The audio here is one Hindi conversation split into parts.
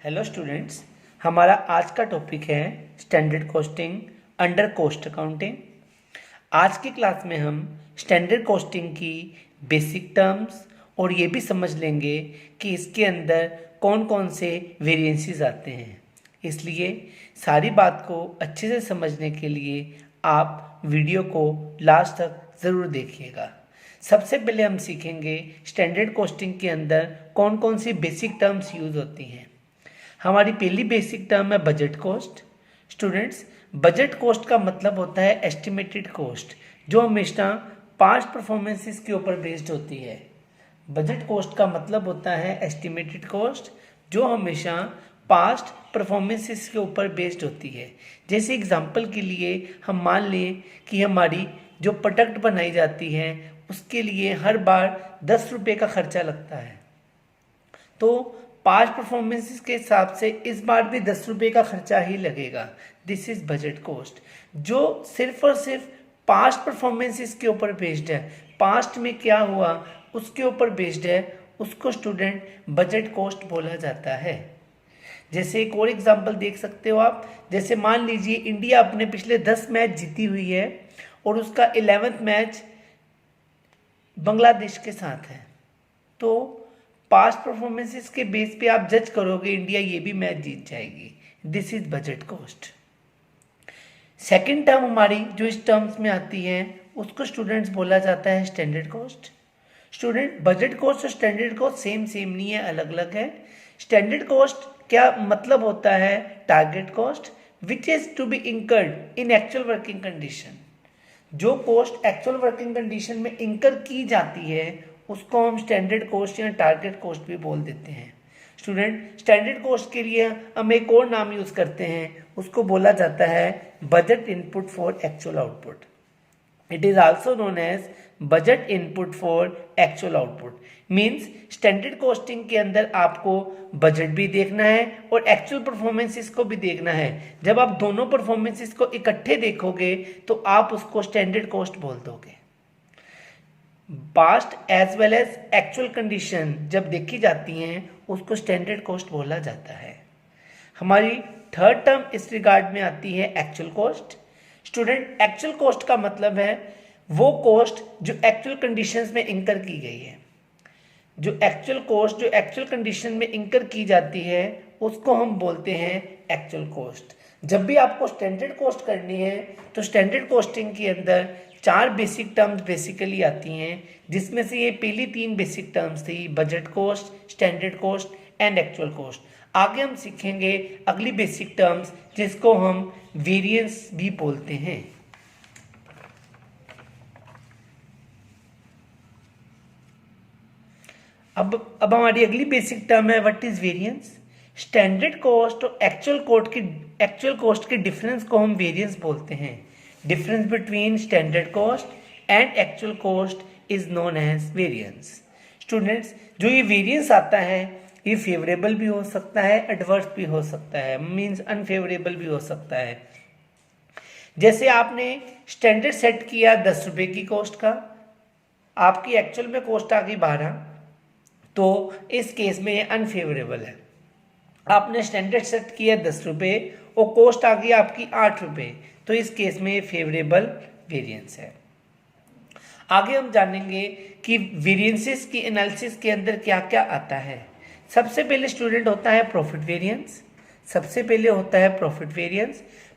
हेलो स्टूडेंट्स, हमारा आज का टॉपिक है standard costing under cost accounting. आज की क्लास में हम स्टैंडर्ड कॉस्टिंग की बेसिक टर्म्स और ये भी समझ लेंगे कि इसके अंदर कौन कौन से वेरिएंसेस आते हैं। इसलिए सारी बात को अच्छे से समझने के लिए आप वीडियो को लास्ट तक ज़रूर देखिएगा। सबसे पहले हम सीखेंगे स्टैंडर्ड कॉस्टिंग के अंदर कौन कौन सी बेसिक टर्म्स यूज़ होती हैं। हमारी पहली बेसिक टर्म है budget cost. Students, budget cost का मतलब होता है एस्टिमेटेड कॉस्ट, जो हमेशा पास्ट परफॉर्मेंसेस के ऊपर बेस्ड होती है। बजट कॉस्ट का मतलब होता है एस्टिमेटेड कॉस्ट, जो हमेशा पास्ट परफॉर्मेंसेस के ऊपर बेस्ड होती है। जैसे एग्जांपल के लिए हम मान लें कि हमारी जो प्रोडक्ट बनाई जाती है उसके लिए हर बार 10 रुपये का खर्चा लगता है, तो पास्ट परफॉर्मेंसेस के हिसाब से इस बार भी 10 रुपये का खर्चा ही लगेगा। दिस इज बजट कॉस्ट, जो सिर्फ और सिर्फ पास्ट परफॉर्मेंसेस के ऊपर बेस्ड है। पास्ट में क्या हुआ उसके ऊपर बेस्ड है, उसको स्टूडेंट बजट कॉस्ट बोला जाता है। जैसे एक और एग्जांपल देख सकते हो आप। जैसे मान लीजिए इंडिया अपने पिछले 10 मैच जीती हुई है और उसका 11वां मैच बांग्लादेश के साथ है, तो पास्ट परफॉर्मेंसेस के बेस पे आप जज करोगे इंडिया ये भी मैच जीत जाएगी। This is budget cost. Second term हमारी जो इस टर्म्स में आती है उसको स्टूडेंट्स बोला जाता है standard cost. Student, budget cost और स्टैंडर्ड कॉस्ट सेम नहीं है, अलग अलग है। स्टैंडर्ड कॉस्ट क्या मतलब होता है? Target cost which is to be incurred in actual working condition. जो कॉस्ट एक्चुअल वर्किंग कंडीशन में इंकर की जाती है उसको हम स्टैंडर्ड कॉस्ट या टारगेट कॉस्ट भी बोल देते हैं। स्टूडेंट, स्टैंडर्ड कॉस्ट के लिए हम एक और नाम यूज करते हैं, उसको बोला जाता है budget input for actual output. It is also known as budget input for actual output. Means standard costing के अंदर आपको बजट भी देखना है और एक्चुअल परफॉर्मेंसेस को भी देखना है। जब आप दोनों परफॉर्मेंसेस को इकट्ठे देखोगे तो आप उसको स्टैंडर्ड कॉस्ट बोल दोगे। Past as well as actual condition जब देखी जाती हैं उसको स्टैंडर्ड कॉस्ट बोला जाता है। हमारी थर्ड टर्म इस रिगार्ड में आती है actual cost. Student, actual cost का मतलब है वो कॉस्ट जो एक्चुअल कंडीशंस में इंकर की गई है। जो एक्चुअल कॉस्ट जो एक्चुअल कंडीशन में इंकर की जाती है उसको हम बोलते हैं एक्चुअल कॉस्ट। जब भी आपको स्टैंडर्ड कॉस्ट करनी है तो स्टैंडर्ड कॉस्टिंग के अंदर 4 बेसिक टर्म्स बेसिकली आती हैं, जिसमें से ये पहली 3 बेसिक टर्म्स थी, budget cost, standard cost and actual cost. आगे हम सीखेंगे अगली बेसिक टर्म्स जिसको हम वेरिएंस भी बोलते हैं। अब हमारी अगली बेसिक टर्म है what is variance. Standard cost और एक्चुअल कॉस्ट के डिफरेंस को हम वेरिएंस बोलते हैं। Difference between standard cost and actual cost is known as variance. Students, जो ये वेरिएंस आता है ये फेवरेबल भी हो सकता है, एडवर्स भी हो सकता है, मींस अनफेवरेबल भी हो सकता है। जैसे आपने स्टैंडर्ड सेट किया 10 रुपए की कॉस्ट का, आपकी एक्चुअल में कॉस्ट आ गई 12, तो इस केस में ये अनफेवरेबल है। आपने स्टैंडर्ड सेट किया 10 रुपये और कॉस्ट आ गई आपकी 8 रुपये, तो इस केस में ये फेवरेबल वेरिएंस है। आगे हम जानेंगे कि वेरिएंसेस की एनालिसिस के अंदर क्या क्या आता है। सबसे पहले स्टूडेंट होता है प्रॉफिट वेरिएंस।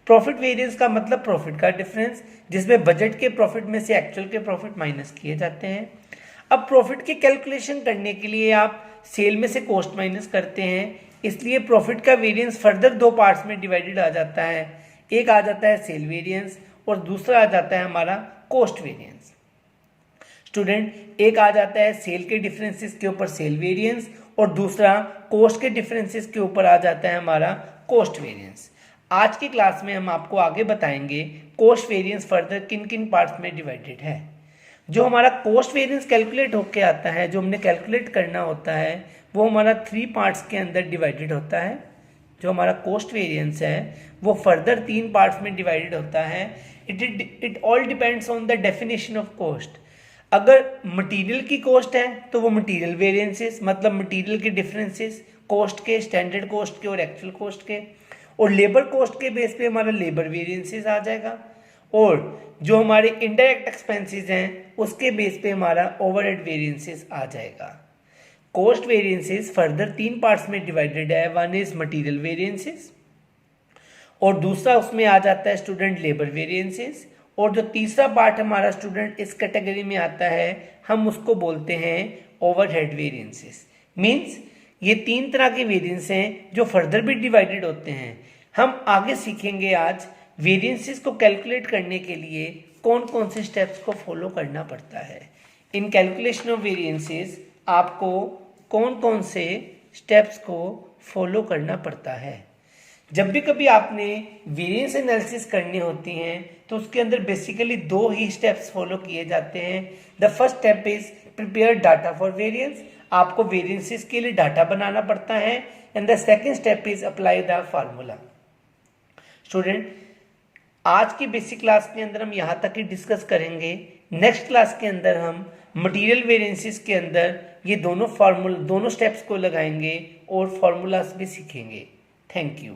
प्रॉफिट वेरिएंस का मतलब प्रॉफिट का डिफरेंस, जिसमें बजट के प्रॉफिट में से एक्चुअल के प्रॉफिट माइनस किए जाते हैं। अब प्रॉफिट की कैलकुलेशन करने के लिए आप सेल में से कॉस्ट माइनस करते हैं, इसलिए प्रॉफिट का वेरिएंस फर्दर 2 पार्ट्स में डिवाइडेड आ जाता है। एक आ जाता है सेल वेरिएंस और दूसरा आ जाता है हमारा कॉस्ट वेरिएंस। स्टूडेंट, एक आ जाता है सेल के डिफरेंसेस के ऊपर सेल वेरिएंस और दूसरा कॉस्ट के डिफरेंसेस के ऊपर आ जाता है हमारा कॉस्ट वेरिएंस। आज की क्लास में हम आपको आगे बताएंगे कॉस्ट वेरिएंस फर्दर किन किन पार्ट्स में डिवाइडेड है। जो हमारा कॉस्ट वेरिएंस कैलकुलेट होके आता है, जो हमने कैलकुलेट करना होता है, वो हमारा 3 पार्ट्स के अंदर डिवाइडेड होता है। जो हमारा कॉस्ट वेरिएंस है वो फर्दर 3 पार्ट्स में डिवाइडेड होता है। It all depends on the definition of cost. अगर मटेरियल की कॉस्ट है तो वो मटेरियल वेरिएंसेस मतलब मटेरियल के डिफरेंसेस कॉस्ट के, स्टैंडर्ड कॉस्ट के और एक्चुअल कॉस्ट के। और लेबर कॉस्ट के बेस पे हमारा लेबर वेरिएंसेस आ जाएगा, और जो हमारे इनडायरेक्ट एक्सपेंसेस हैं उसके बेस पे हमारा ओवरहेड वेरिएंसेस आ जाएगा। कॉस्ट वेरिएंसेस फर्दर 3 पार्ट्स में डिवाइडेड है। वन इज मटेरियल वेरिएंसेस, और दूसरा उसमें आ जाता है स्टूडेंट लेबर वेरिएंसेस, और जो तीसरा पार्ट हमारा स्टूडेंट इस कैटेगरी में आता है हम उसको बोलते हैं ओवरहेड वेरिएंसेस। मींस ये 3 तरह के वेरिएंस हैं जो फर्दर भी डिवाइडेड होते हैं। हम आगे सीखेंगे आज वेरिएंसेस को कैलकुलेट करने के लिए कौन कौन से स्टेप्स को फॉलो करना पड़ता है। इन कैलकुलेशन ऑफ वेरिएंसेस आपको कौन कौन से स्टेप्स को फॉलो करना पड़ता है। जब भी कभी आपने वेरिएंस एनालिसिस करनी होती हैं तो उसके अंदर बेसिकली 2 ही स्टेप्स फॉलो किए जाते हैं। The first step is prepare data for variance, आपको वेरिएंसेस के लिए डाटा बनाना पड़ता है। And the second step is apply the formula. Student, आज की बेसिक क्लास के अंदर हम यहाँ तक ही डिस्कस करेंगे। नेक्स्ट क्लास के अंदर हम मटेरियल वेरिएंसेस के अंदर ये दोनों स्टेप्स को लगाएंगे और फार्मूलाज भी सीखेंगे। Thank you.